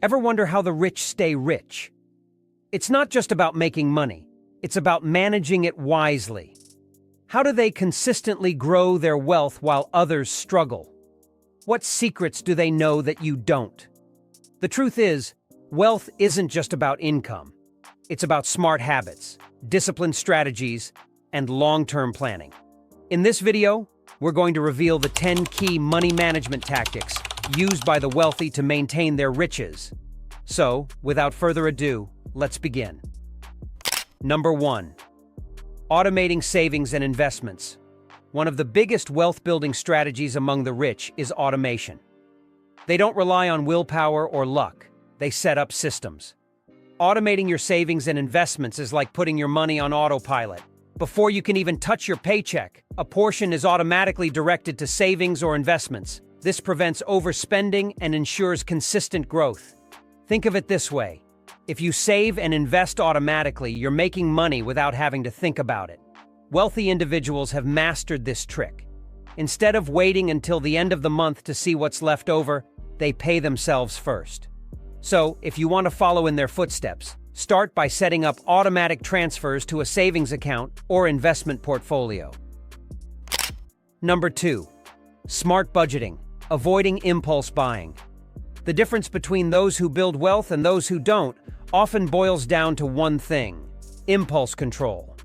Ever wonder how the rich stay rich? It's not just about making money, it's about managing it wisely. How do they consistently grow their wealth while others struggle? What secrets do they know that you don't? The truth is, wealth isn't just about income. It's about smart habits, disciplined strategies, and long-term planning. In this video, we're going to reveal the 10 key money management tactics used by the wealthy to maintain their riches. So, without further ado, let's begin. Number 1. Automating savings and investments. One of the biggest wealth-building strategies among the rich is automation. They don't rely on willpower or luck. They set up systems. Automating your savings and investments is like putting your money on autopilot. Before you can even touch your paycheck, a portion is automatically directed to savings or investments. This prevents overspending and ensures consistent growth. Think of it this way. If you save and invest automatically, you're making money without having to think about it. Wealthy individuals have mastered this trick. Instead of waiting until the end of the month to see what's left over, they pay themselves first. So, if you want to follow in their footsteps, start by setting up automatic transfers to a savings account or investment portfolio. Number 2. Smart budgeting. Avoiding impulse buying. The difference between those who build wealth and those who don't often boils down to one thing: impulse control.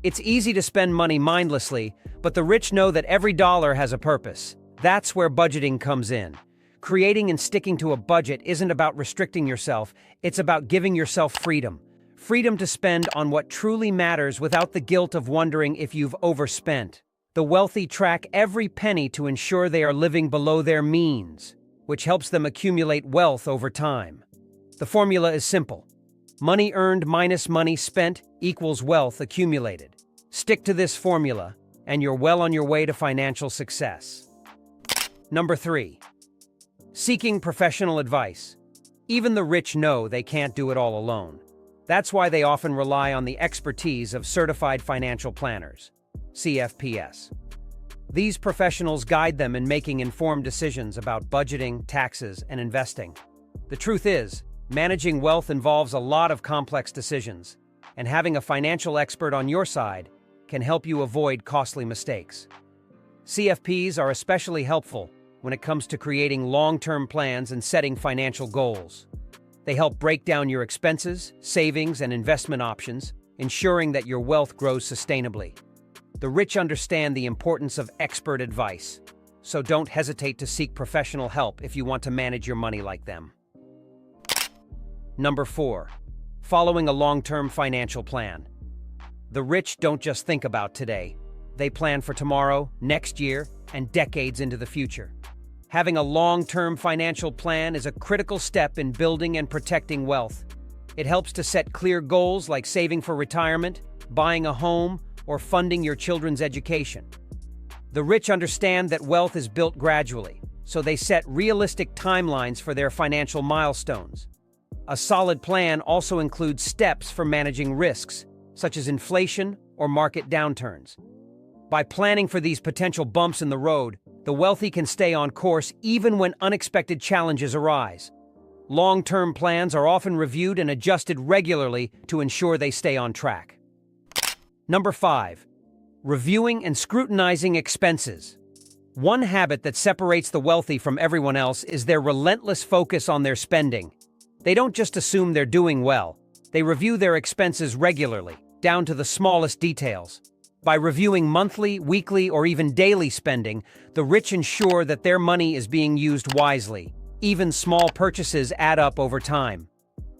It's easy to spend money mindlessly, but the rich know that every dollar has a purpose. That's where budgeting comes in. Creating and sticking to a budget isn't about restricting yourself, it's about giving yourself freedom. Freedom to spend on what truly matters without the guilt of wondering if you've overspent. The wealthy track every penny to ensure they are living below their means, which helps them accumulate wealth over time. The formula is simple. Money earned minus money spent equals wealth accumulated. Stick to this formula, and you're well on your way to financial success. Number 3. Seeking professional advice. Even the rich know they can't do it all alone. That's why they often rely on the expertise of certified financial planners, CFPs. These professionals guide them in making informed decisions about budgeting, taxes, and investing. The truth is, managing wealth involves a lot of complex decisions, and having a financial expert on your side can help you avoid costly mistakes. CFPs are especially helpful when it comes to creating long-term plans and setting financial goals. They help break down your expenses, savings, and investment options, ensuring that your wealth grows sustainably. The rich understand the importance of expert advice, so don't hesitate to seek professional help if you want to manage your money like them. Number 4. Following a long-term financial plan. The rich don't just think about today. They plan for tomorrow, next year, and decades into the future. Having a long-term financial plan is a critical step in building and protecting wealth. It helps to set clear goals like saving for retirement, buying a home, or funding your children's education. The rich understand that wealth is built gradually, so they set realistic timelines for their financial milestones. A solid plan also includes steps for managing risks, such as inflation or market downturns. By planning for these potential bumps in the road, the wealthy can stay on course even when unexpected challenges arise. Long-term plans are often reviewed and adjusted regularly to ensure they stay on track. Number 5. Reviewing and scrutinizing expenses. One habit that separates the wealthy from everyone else is their relentless focus on their spending. They don't just assume they're doing well. They review their expenses regularly, down to the smallest details. By reviewing monthly, weekly, or even daily spending, the rich ensure that their money is being used wisely. Even small purchases add up over time.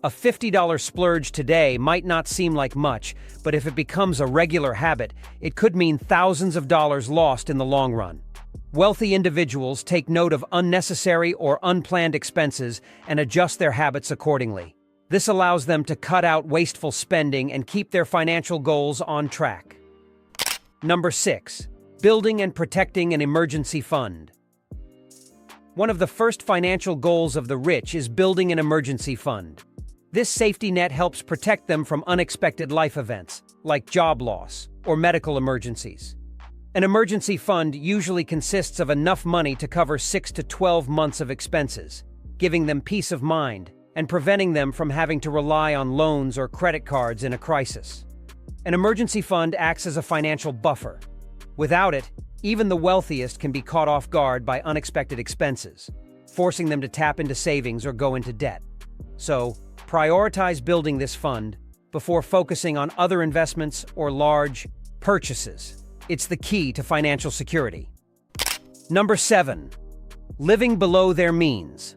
A $50 splurge today might not seem like much, but if it becomes a regular habit, it could mean thousands of dollars lost in the long run. Wealthy individuals take note of unnecessary or unplanned expenses and adjust their habits accordingly. This allows them to cut out wasteful spending and keep their financial goals on track. Number 6. Building and protecting an emergency fund. One of the first financial goals of the rich is building an emergency fund. This safety net helps protect them from unexpected life events, like job loss or medical emergencies. An emergency fund usually consists of enough money to cover 6 to 12 months of expenses, giving them peace of mind and preventing them from having to rely on loans or credit cards in a crisis. An emergency fund acts as a financial buffer. Without it, even the wealthiest can be caught off guard by unexpected expenses, forcing them to tap into savings or go into debt. So, prioritize building this fund before focusing on other investments or large purchases. It's the key to financial security. Number 7. Living below their means.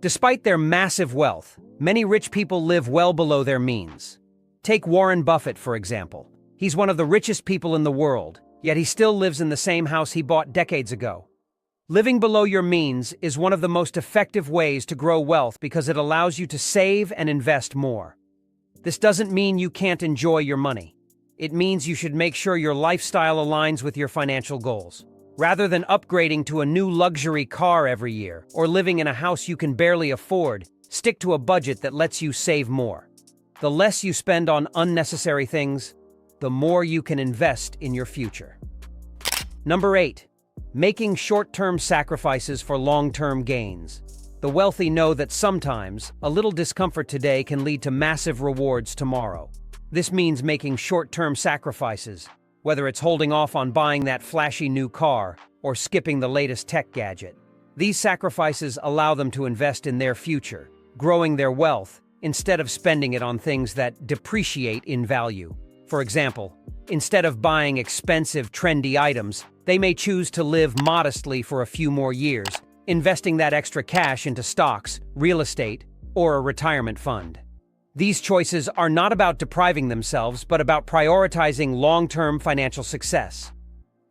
Despite their massive wealth, many rich people live well below their means. Take Warren Buffett, for example. He's one of the richest people in the world, yet he still lives in the same house he bought decades ago. Living below your means is one of the most effective ways to grow wealth because it allows you to save and invest more. This doesn't mean you can't enjoy your money. It means you should make sure your lifestyle aligns with your financial goals. Rather than upgrading to a new luxury car every year or living in a house you can barely afford, stick to a budget that lets you save more. The less you spend on unnecessary things, the more you can invest in your future. Number 8. Making short-term sacrifices for long-term gains. The wealthy know that sometimes a little discomfort today can lead to massive rewards tomorrow. This means making short-term sacrifices, whether it's holding off on buying that flashy new car or skipping the latest tech gadget. These sacrifices allow them to invest in their future, growing their wealth instead of spending it on things that depreciate in value. For example, instead of buying expensive, trendy items, they may choose to live modestly for a few more years, investing that extra cash into stocks, real estate, or a retirement fund. These choices are not about depriving themselves, but about prioritizing long-term financial success.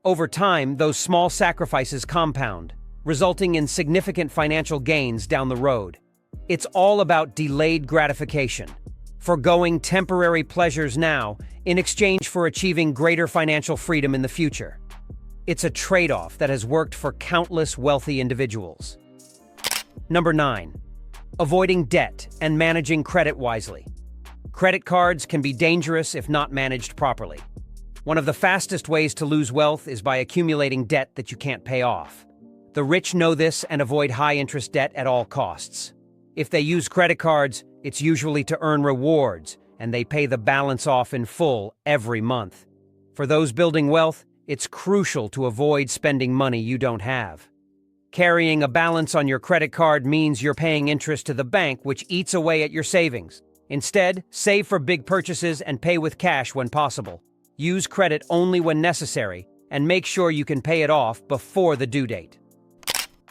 Over time, those small sacrifices compound, resulting in significant financial gains down the road. It's all about delayed gratification, forgoing temporary pleasures now in exchange for achieving greater financial freedom in the future. It's a trade-off that has worked for countless wealthy individuals. Number 9. Avoiding debt and managing credit wisely. Credit cards can be dangerous if not managed properly. One of the fastest ways to lose wealth is by accumulating debt that you can't pay off. The rich know this and avoid high-interest debt at all costs. If they use credit cards, it's usually to earn rewards, and they pay the balance off in full every month. For those building wealth, it's crucial to avoid spending money you don't have. Carrying a balance on your credit card means you're paying interest to the bank, which eats away at your savings. Instead, save for big purchases and pay with cash when possible. Use credit only when necessary, and make sure you can pay it off before the due date.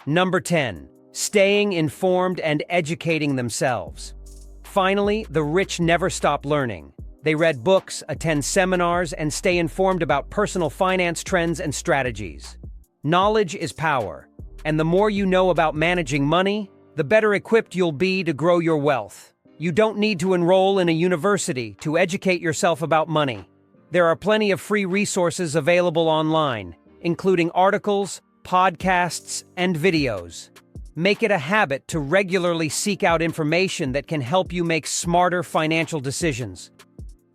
Number 10. Staying informed and educating themselves. Finally, the rich never stop learning. They read books, attend seminars, and stay informed about personal finance trends and strategies. Knowledge is power, and the more you know about managing money, the better equipped you'll be to grow your wealth. You don't need to enroll in a university to educate yourself about money. There are plenty of free resources available online, including articles, podcasts, and videos. Make it a habit to regularly seek out information that can help you make smarter financial decisions.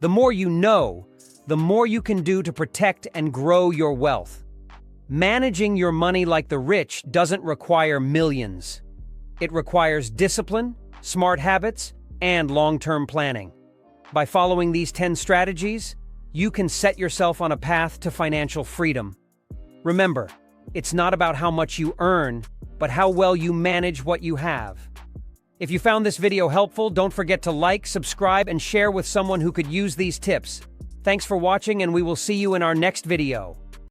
The more you know, the more you can do to protect and grow your wealth. Managing your money like the rich doesn't require millions. It requires discipline, smart habits, and long-term planning. By following these 10 strategies, you can set yourself on a path to financial freedom. Remember, it's not about how much you earn, but how well you manage what you have. If you found this video helpful, don't forget to like, subscribe, and share with someone who could use these tips. Thanks for watching, and we will see you in our next video.